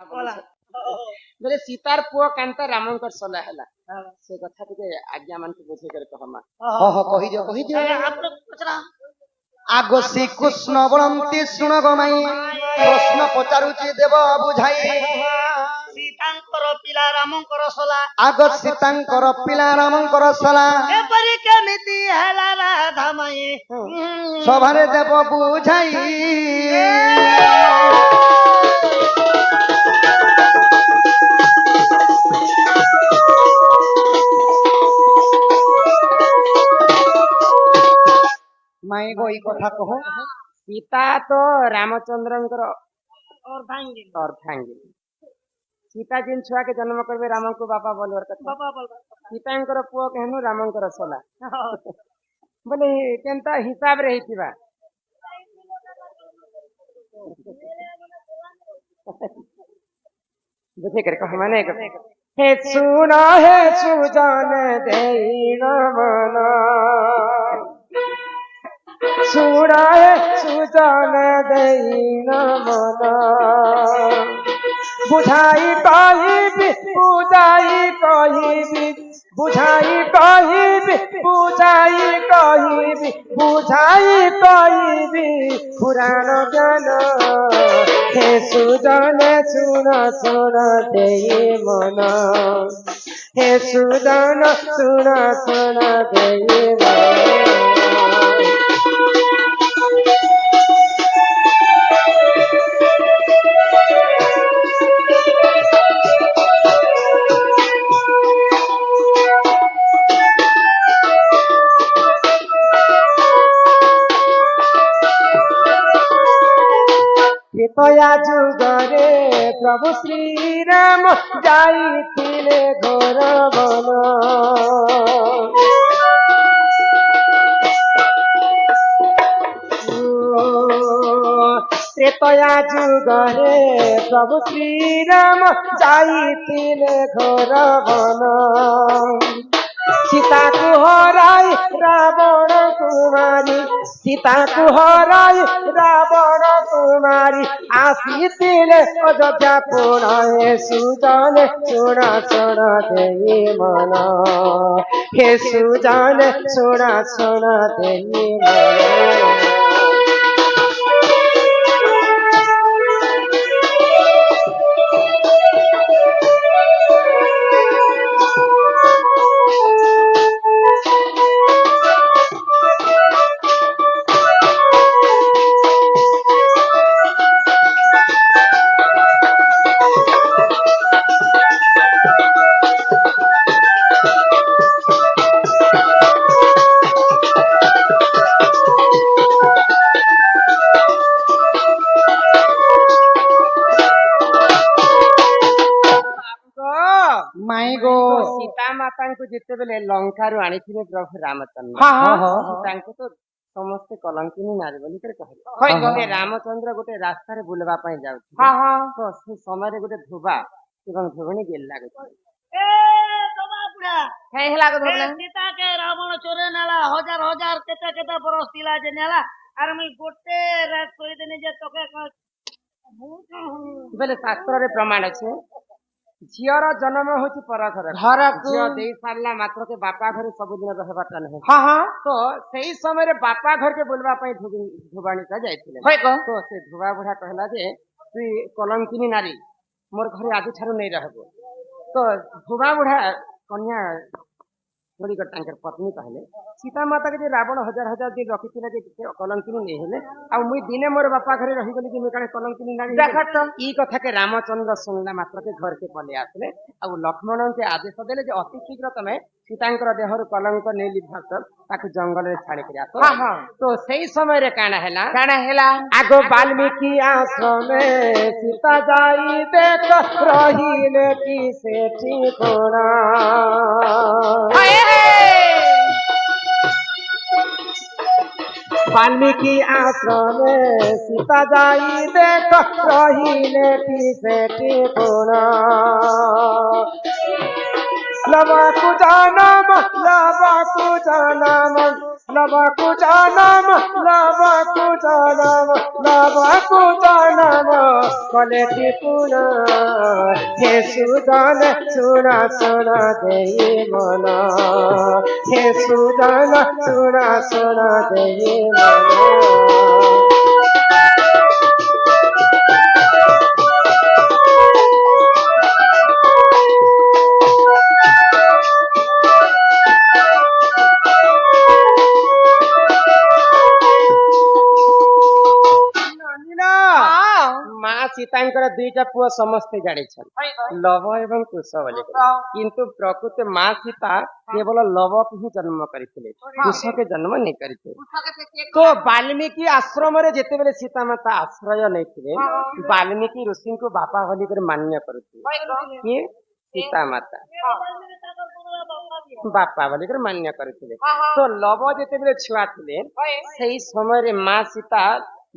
बोले सीतार पुओ कांता रामंकर सला हैला से कथा टिके आज्ञा मान के बुझे कर कहमा कहि दियो आप लोग पचरा आगो श्री कृष्ण बलंती सुन गमाई प्रश्न पचारुची देव बुझाई सीतांकर पिला रामंकर सला आगो सीतांकर पिला रामंकर सला एपरि केमिति हैला राधा माई सभारे देव बुझाई माई गोई कथा कहो सीता तो रामचंद्रंकर अर्धांगिनी सीता जिन छुआ के जन्म करबे राम को बापा बोलवर कथा सीतांकर पुओ कहनु रामंकर सला बोले केनता हिसाब रही थिबा बुझे कर कह माने हे सुजान देई मन सुना है सुजान देन मन बुझाई कहिबी बुझाई कहिबी बुझाई कहिबी बुझाई कहिबी बुझाई कहिबी पुराण ज्ञान हे सुजान सुन सुन देई मन हे सुजान सुन सुन देई मन त्रेतया जुगरे प्रभु श्री राम जाइथिले घोर वन त्रेतया जुगरे प्रभु श्री राम जाइथिले घोर वन सीता को हराई रावण कुमारी सीता को हराई रावण कुमारी आसीथिले अयोध्या पुणे सुजान सुन सुन देई मन हे सुजान सुन सुन देई मन सीता माता को जिते बेले लंका रु आनी प्रभु रामचंद्र सीता तो समस्ते कलंकिनी नारी बोली कहले रामचंद्र गोटे रास्ता बुलवा जाऊ तो से समय गोटे धोबा एवं धोबणी गेल सीता के रावण चोरे नेला हजार हजार केते केते बरस तिला जे नेला आर मैं गोटे रात कोई देने जे तोके बेले शास्त्र रे प्रमाण अछि झीर जन्म होची पर घर घर झील दे सारला मात्र के बापा घर सब दिन रहबाटा नहीं तो सही समय रे बापा घर के बोलबा पई धुबाणी का जाइथिले तो से धुबा बुढ़ा कहला जे तू कलंकिनी नारी मोर घरे आदि ठारू नहीं रहबो तो धुबा बुढ़ा कन्या बड़ी तांकर पत्नी कहले सीता माता के रावण हजार हजार दिन रखिथिले जे कलंकिनी नहीं हेले आ मुई दिने मोर बापा घरे रही गली कि मुई काने कलंकिनी नारी देखत ई कथा के रामचंद्र सुनला मात्र के घर के पले आसले आ लक्ष्मण के आदेश देले जे अति शीघ्र तमे सीतांकर देहर कलंक नहीं लिभात ताकु जंगल रे छाड़ी के आतो तो सही समय रे काना हेला आगो वाल्मीकि आश्रम में सीता जाई देख रहीले की सेठी कोना वाल्मीकि आश्रम में सीता जाई देख रहीले की सेठी कोना लवा को जानम লবকু জনম লবকু জনম লবকু জনম কলে ত্রিপুণ হে সুজন শুণ শুণ দেই মন হে সুজন শুণ শুণ দেই মন মা সীতাଙ୍କର ଦୁଇଟା ପୁଅ ସମସ୍ତେ ଜାଣିଛନ୍ତି ଲବ ଏବଂ କୁଶ ବୋଲି କିନ୍ତୁ ପ୍ରକୃତ ମା ସୀତା କେବଳ ଲବକୁ ହିଁ ଜନ୍ମ କରିଥିଲେ କୁଶକେ ଜନ୍ମ ନେଇ କରିଥିଲେ ତ ବାଲ୍ମୀକି ଆଶ୍ରମରେ ଯେତେବେଳେ ସୀତା ମାତା ଆଶ୍ରୟ ନେଇଥିଲେ ବାଲ୍ମୀକି ଋଷିଙ୍କୁ ବାପା ବୋଲି କରି ମାନ୍ୟ କରୁଥିଲେ କିଏ ସୀତା ମାତା ବାପା ବୋଲି କରି ମାନ୍ୟ କରିଥିଲେ ତ ଲବ ଯେତେବେଳେ ଛୁଆ ଥିଲେ ସେଇ ସମୟରେ ମା ସୀତା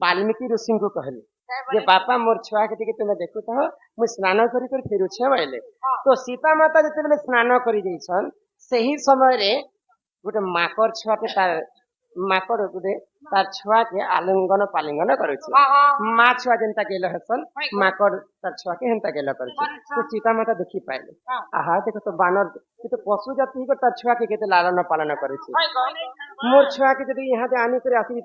ବାଲ୍ମୀକି ଋଷିଙ୍କୁ କହିଲେ ଯେ ବାପା ମୋର ଛୁଆକେ ଟିକେ ତୁମେ ଦେଖୁଥ ମୁଁ ସ୍ନାନ କରି କରି ଫେରୁଛେ ବୋଇଲେ ତ ସୀତା ମାତା ଯେତେବେଳେ ସ୍ନାନ କରି ଯାଇଛନ୍ ସେହି ସମୟରେ ଗୋଟେ ମାକଡ ଛୁଆଟେ ତାର ମାକଡ ଗୋଟେ ତାର ଛୁଆକେ ଆଲିଙ୍ଗନ ପାଲିଙ୍ଗନ କରୁଛି ମା ଛୁଆ ଯେନ୍ତା ଗେଲ ହେସନ୍ ମାକଡ ତାର ଛୁଆକେ ହେନ୍ତା ଗେଲ କରୁଛି ତ ସୀତା ମାତା ଦେଖି ପାଇଲେ ଆହା ଦେଖ ତ ବାନର କିନ୍ତୁ ପଶୁ ଜାତି ତାର ଛୁଆକେ କେତେ ଲାଳନ ପାଳନ କରୁଛି मोर छुआ के जब यहाँ आनिक आसी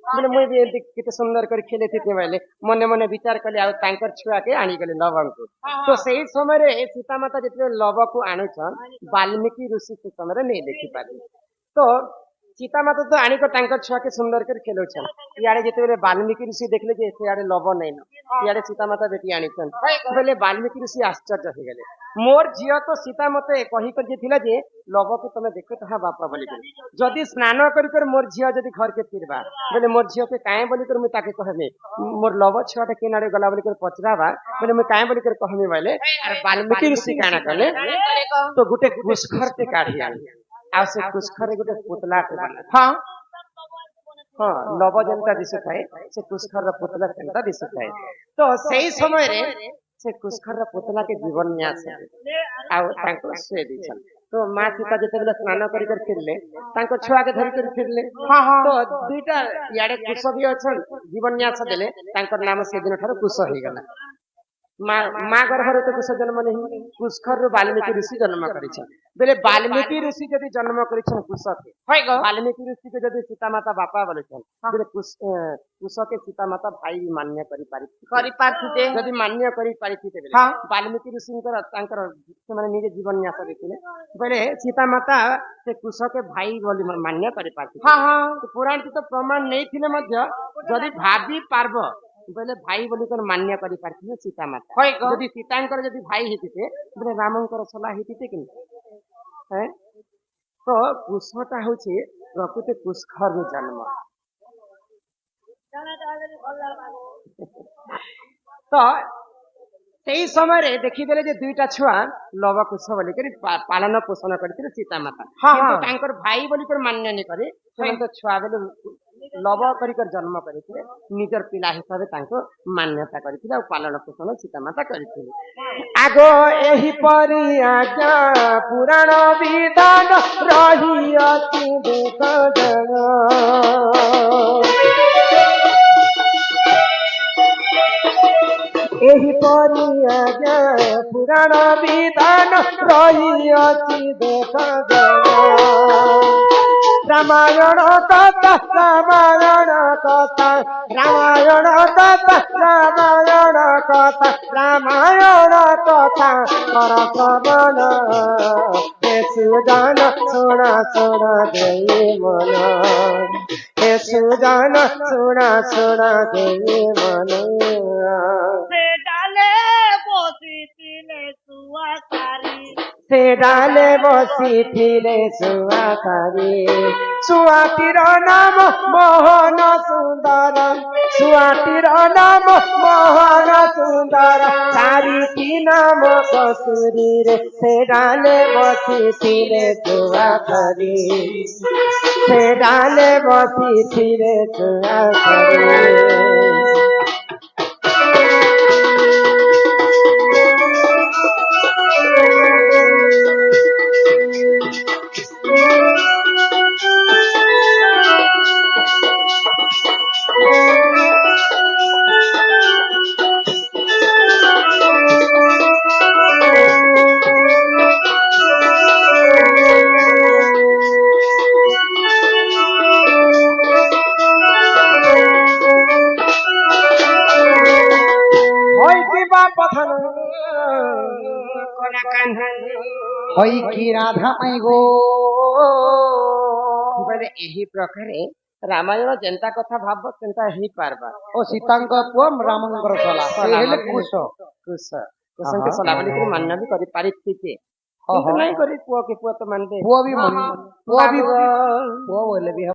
बोले मुझे भी एमती केते सुंदर कर खेले बोले मने मने विचार कले आ तांकर छुआ के आनिगले लव को तो सही समय रे सीता माता जितने लव को आणुछन वाल्मीकि ऋषि से समय नहीं देखी पारे तो सीता माता तो आनिक तांकर छुआ के सुंदर कर खेलुछन इयाडे जिते वाल्मीकि ऋषि देखले जे इयाडे लव नहीं न इयाडे सीता माता बेटी आनिछन बोले वाल्मीकि ऋषि आश्चर्य हो गले मोर झियो तो सीता मते कही कर जे जे लव को तमे देखो तहा बापा बोली जदि स्नान कर मोर झियो जदि घर के फिरबा बोले मोर झियो के काहे बोली कर मैं ताके कहबे मोर लव छुआटा केनाडे गला बोली कर पचराबा बोले मैं काहे बोली कर कहबे बोले अरे वाल्मीकि ऋषि काना कले तो गुटे कुशखर ते काढी आनी आ से कुशखर गुटे पुतला के बना हां हां लव जनता दिसु थाए से कुशखर पुतला जनता दिसु थाए तो सही समय रे से कुशखर पुतला के जीवन में आसे आ तांको से दिछन तो माँ सीता जिते स्नान कर फिरले छुआ के धर कर फिरले तो दुईटा इे कुश भी अच्छा जीवन न्यास देले नाम से दिन ठार कुश हो गला माँ गर्भ तो कुश जन्म नहीं कुशखर वाल्मीकि ऋषि जन्म करे वाल्मीकि ऋषि जदि जन्म कर कुश के वाल्मीकि ऋषि के जदि सीता माता बापा बोले बोले कुश के सीता माता भाई मान्य जदि मान्य कर वाल्मीकि ऋषि निजे जीवन न्यास देते बोले सीता माता से कुश के भाई बोली मान्य कर पुराण तो प्रमाण नहीं जदि भाभी पार्ब बोले भाई बोली कर मान्य कर सीता माता जदि सीतांकर जदि भाई हेतिते बोले रामंकर छला हेतिते कि तो कुशटा होछि प्रकृति कुशखर जन्म तो सही समय रे देखी देले जे दुईटा छुआ लव कुश बोली कर पालन पोषण करथिले सीता माता किंतु तांकर भाई बोली कर मान्य नहीं करे तो छुआ बेले लव कर जन्म करथिले निजर पिला हिसाब से मान्यता करथिले पालन पोषण सीता माता करथिले आगो एही परि आज्ञा पुराण विधान रही अछि देख जग एही परि आज्ञा पुराण विधान रही अछि देख जग रामायण कथा रामायण कथा रामायण कथा रामायण कथा रामायण कथा कर श्रवण हे सुजान सुण सुण देई मन हे सुजान सुण सुण देई मन से डाले बसी थिले सुआकारी सुआतीर नाम मोहन सुंदर सुआतीर नाम मोहन सुंदर चारिटी नाम कसुरी रे से डाले बसी थिले सुआकारी से डाले बसी थिले सुआकारी ଧନ କଲା କାହ୍ନା ହଇକି ରାଧା ପାଇଁ ଗୋ ବୋଲେ ଏହି ପ୍ରକାରେ ରାମାୟଣ ଯେନ୍ତା କଥା ଭାବ ସେନ୍ତା ହେଇପାରବା ଓ ସୀତାଙ୍କ ପୁଅ ରାମଙ୍କର ସଲା ସେ ହେଲେ କୁଶ କୁଶ କୁଶଙ୍କ ସଲା ବୋଲିକରି ମାନ୍ୟ ବି କରିପାରିଛି ଯେ ହଁ, କିନ୍ତୁ ନାଇଁ କରି ପୁଅ କି ପୁଅ ତ ମାନବେ ପୁଅ ବି ପୁଅ ବୋଇଲେ ବି